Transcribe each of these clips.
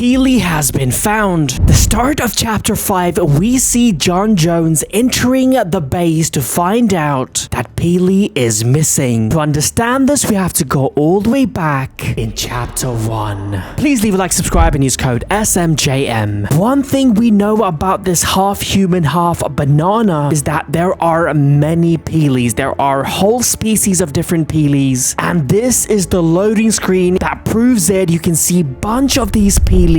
PEELY has been found. The start of chapter 5, we see John Jones entering the base to find out that PEELY is missing. To understand this, we have to go all the way back in chapter 1. Please leave a like, subscribe, and use code SamJam. One thing we know about this half human, half banana is that there are many PEELYs. There are whole species of different PEELYs, and this is the loading screen that proves it. You can see a bunch of these PEELYs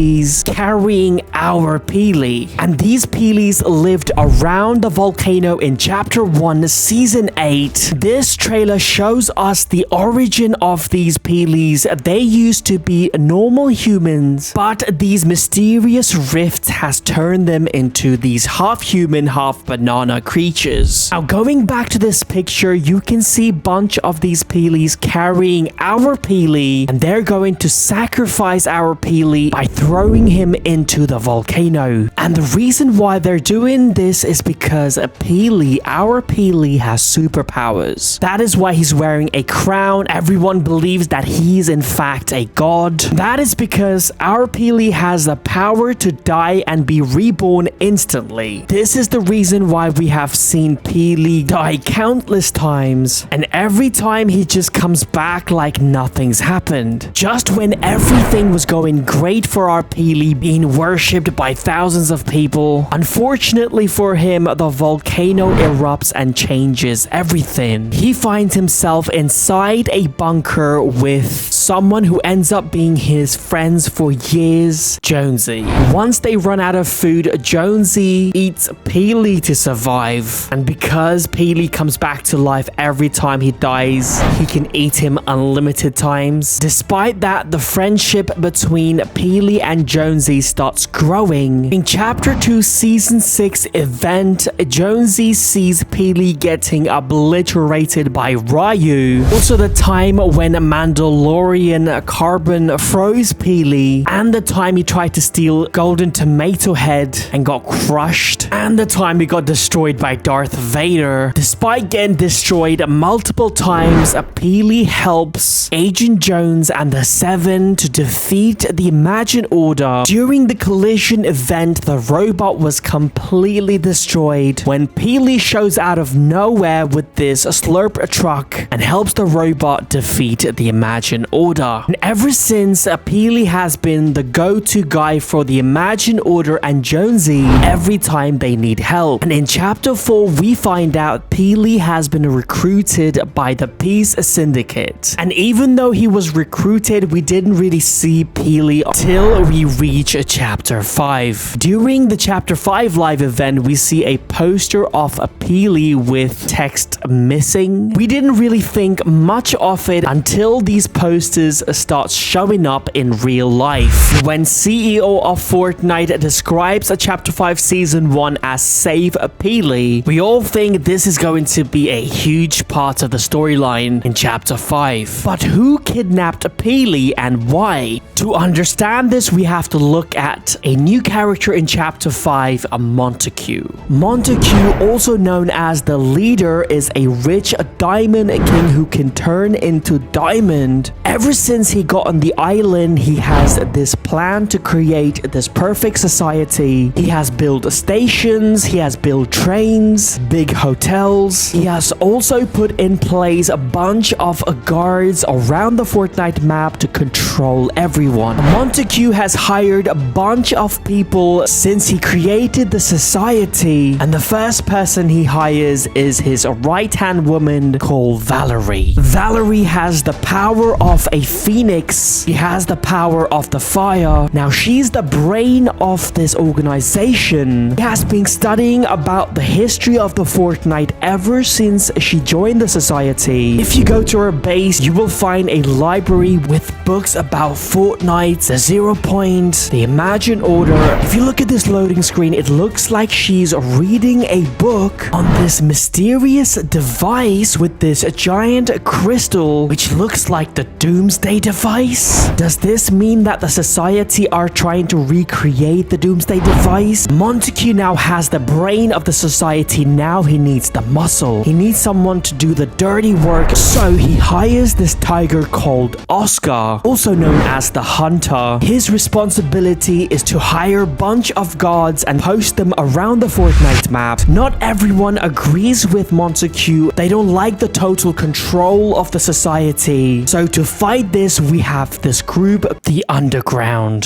carrying our PEELY, and these PEELYs lived around the volcano in chapter 1 season 8. This trailer shows us the origin of these PEELYs. They used to be normal humans, but these mysterious rifts has turned them into these half human, half banana creatures. Now going back to this picture, you can see a bunch of these PEELYs carrying our PEELY, and they're going to sacrifice our PEELY by throwing him into the volcano. And the reason why they're doing this is because PEELY, our PEELY, has superpowers. That is why he's wearing a crown. Everyone believes that he's in fact a god. That is because our PEELY has the power to die and be reborn instantly. This is the reason why we have seen PEELY die countless times, and every time he just comes back like nothing's happened. Just when everything was going great for our PEELY, being worshipped by thousands of people, unfortunately for him, the volcano erupts and changes everything. He finds himself inside a bunker with someone who ends up being his friends for years, Jonesy. Once they run out of food, Jonesy eats PEELY to survive, and because PEELY comes back to life every time he dies, he can eat him unlimited times. Despite that, the friendship between PEELY and Jonesy starts growing. In chapter 2 season 6 event, Jonesy sees PEELY getting obliterated by Ryu. Also the time when Mandalorian Carbon froze PEELY, and the time he tried to steal Golden Tomato Head and got crushed, and the time he got destroyed by Darth Vader. Despite getting destroyed multiple times, PEELY helps Agent Jones and the Seven to defeat the Imagine Order. During the collision event, the robot was completely destroyed when PEELY shows out of nowhere with this slurp truck and helps the robot defeat the Imagine Order. And ever since, PEELY has been the go-to guy for the Imagine Order and Jonesy every time they need help. And in chapter 4, we find out PEELY has been recruited by the Peace Syndicate. And even though he was recruited, we didn't really see PEELY until we reach chapter 5. During the chapter 5 live event, we see a poster of a PEELY with text missing. We didn't really think much of it until these posters start showing up in real life. When CEO of Fortnite describes a chapter 5 season 1 as Save PEELY, we all think this is going to be a huge part of the storyline in chapter 5. But who kidnapped PEELY and why? To understand this, we have to look at a new character in chapter 5, Montague. Montague, also known as the leader, is a rich diamond king who can turn into diamond. Ever since he got on the island, he has this plan to create this perfect society. He has built stations, he has built trains, big hotels. He has also put in place a bunch of guards around the Fortnite map to control everyone. Montague has hired a bunch of people since he created the society, and the first person he hires is his right-hand woman called Valerie. Valerie has the power of a phoenix. She has the power of the fire. Now she's the brain of this organization. She has been studying about the history of the Fortnite ever since she joined the society. If you go to her base, you will find a library with books about Fortnite, the Zero Point, the Imagine Order. If you look at this loading screen, it looks like she's reading a book on this mysterious device with this giant crystal, which looks like the Doomsday device. Does this mean that the society are trying to recreate the Doomsday device? Montague now has the brain of the society. Now he needs the muscle. He needs someone to do the dirty work, so he hires this tiger called Oscar, also known as the Hunter. His responsibility is to hire a bunch of gods and post them around the Fortnite map. Not everyone agrees with Montague. They don't like the total control of the society. So to fight this, we have this group, the Underground.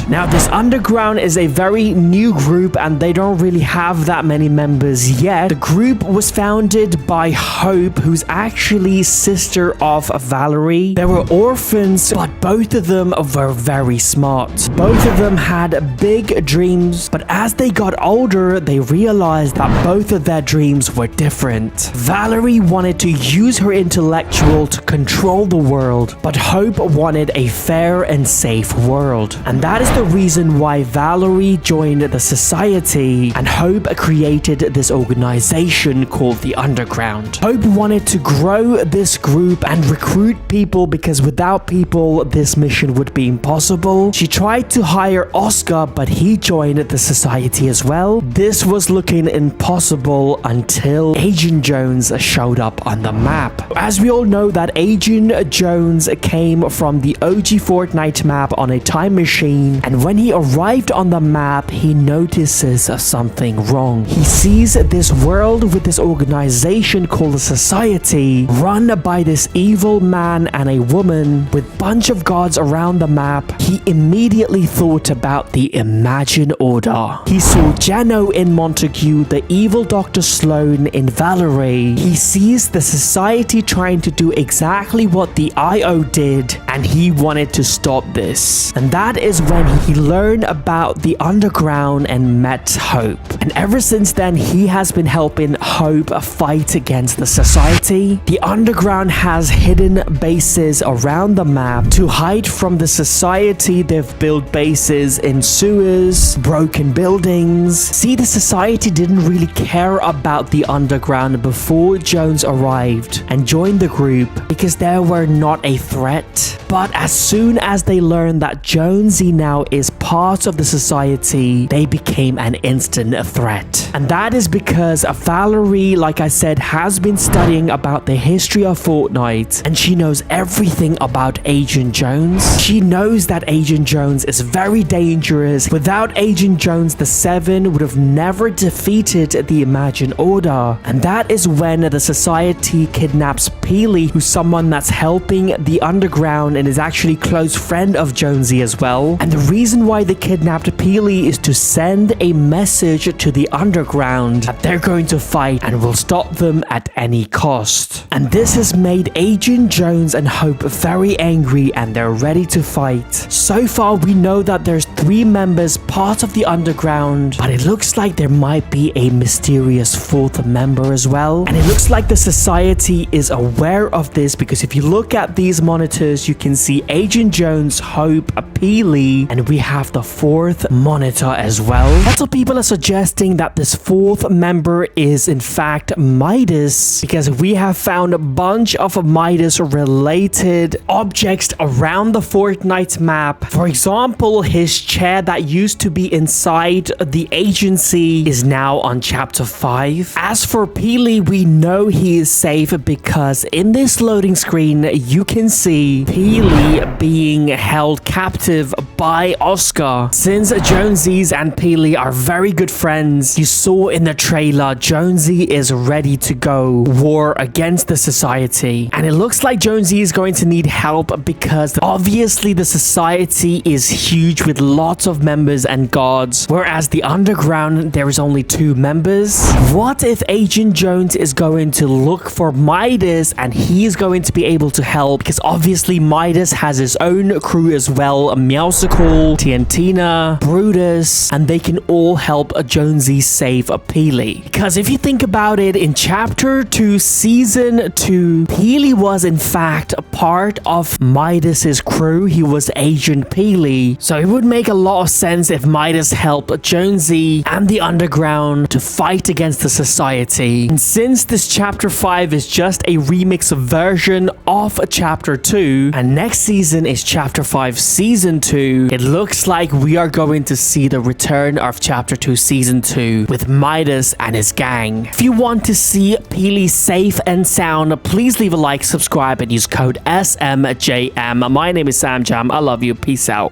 Now, this Underground is a very new group and they don't really have that many members yet. The group was founded by Hope, who's actually sister of Valerie. They were orphans, but both of them were very smart. Both of them had big dreams, but as they got older, they realized that both of their dreams were different. Valerie wanted to use her intellectual to control the world, but Hope wanted a fair and safe world. And that is the reason why Valerie joined the society and Hope created this organization called the Underground. Hope wanted to grow this group and recruit people because without people, this mission would be impossible. She tried to hire Oscar, but he joined the society as well. This was looking impossible until Agent Jones showed up on the map. As we all know, that Agent Jones came from the OG Fortnite map on a time machine, and when he arrived on the map, he notices something wrong. He sees this world with this organization called the Society, run by this evil man and a woman with bunch of gods around the map. He immediately thought about the Imagine Order. He saw Jano in Montague, the evil Dr. Sloan in Valerie. He sees the Society trying to do exactly what the IO did, and he wanted to stop this. And that is when he learned about the Underground and met Hope. And ever since then, he has been helping Hope fight against the Society. The Underground has hidden bases around the map to hide from the Society. They've built bases in sewers, broken buildings. See, the Society didn't really care about the Underground before Jones arrived and joined the group because they were not a threat. But as soon as they learned that Jonesy now is part of the Society, they became an instant threat. And that is because Valerie, like I said, has been studying about the history of Fortnite, and she knows everything about Agent Jones. She knows that Agent Jones is very dangerous. Without Agent Jones, the Seven would have never defeated the Imagine Order. And that is when the Society kidnaps PEELY, who's someone that's helping the Underground and is actually close friend of Jonesy as well. And the reason why they kidnapped PEELY is to send a message to the Underground that they're going to fight and will stop them at any cost. And this has made Agent Jones and Hope very angry and they're ready to fight. So far, we know that there's 3 members part of the Underground, but it looks like there might be a mysterious 4th member as well. And it looks like the Society is aware of this because if you look at these monitors, you can see Agent Jones, Hope, PEELY, and we have the 4th monitor as well. Lots of people are suggesting that this 4th member is in fact Midas because we have found a bunch of Midas related objects around the Fortnite map. For example, his chair that used to be inside the agency is now on chapter 5. As for PEELY, we know he is safe because in this loading screen you can see PEELY being held captive by Oscar. Since Jonesy's and PEELY are very good friends, you saw in the trailer Jonesy is ready to go war against the Society, and it looks like Jonesy is going to need help because obviously the Society is huge with lots of members and gods, whereas the Underground there is only 2 members. What if Agent Jones is going to look for Midas and he is going to be able to help because obviously Midas has his own crew as well, Meowsicle, TNTina, Brutus, and they can all help Jonesy save PEELY. Because if you think about it, in chapter 2 season 2, PEELY was in fact a part of Midas's crew. He was Agent PEELY, so it would make a lot of sense if Midas helped Jonesy and the Underground to fight against the Society. And since this chapter 5 is just a remix version of chapter 2 and next season is chapter 5 season 2, it looks like we are going to see the return of chapter 2 season 2 with Midas and his gang. If you want to see PEELY safe and sound, please leave a like, subscribe, and use code SMJM. My name is SamJam. I love you. Peace out.